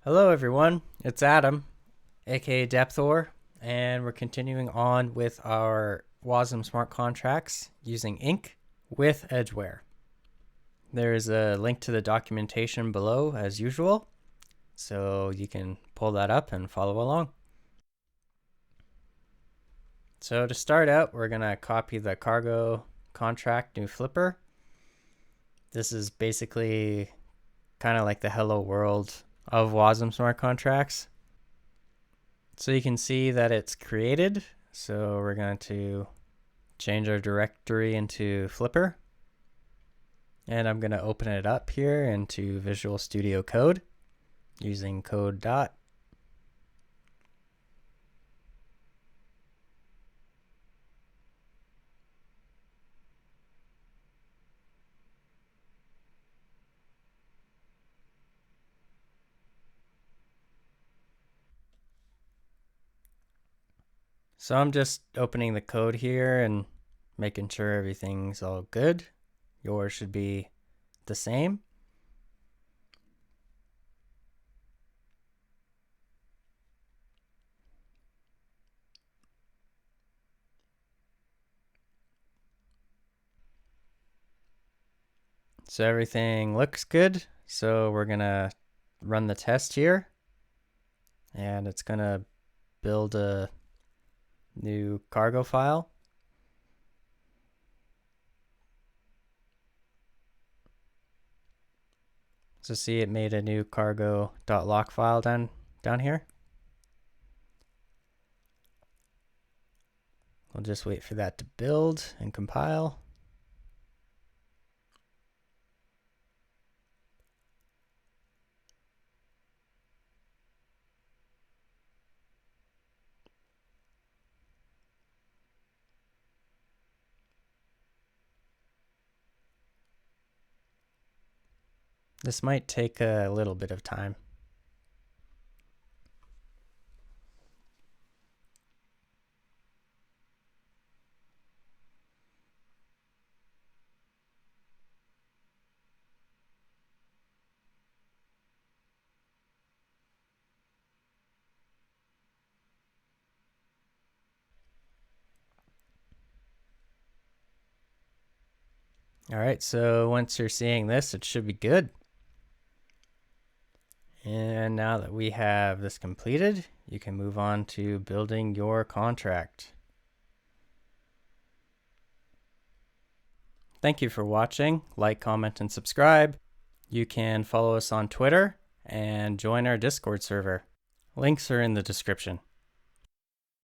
Hello everyone, it's Adam, aka Depthor, and we're continuing on with our WASM smart contracts using ink with Edgeware. There's a link to the documentation below as usual, so you can pull that up and follow along. So to start out, we're going to copy the cargo contract new flipper. This is basically kind of like the hello world of WASM smart contracts. So you can see that it's created. So we're going to change our directory into Flipper. And I'm going to open it up here into Visual Studio Code using code dot. So I'm just opening the code here and making sure everything's all good. Yours should be the same. So everything looks good. So we're going to run the test here. And it's going to build a new cargo file. So see, it made a new cargo.lock file down here. We'll just wait for that to build and compile. This might take a little bit of time. All right, so once you're seeing this, it should be good. And now that we have this completed, you can move on to building your contract. Thank you for watching. Like, comment, and subscribe. You can follow us on Twitter and join our Discord server. Links are in the description.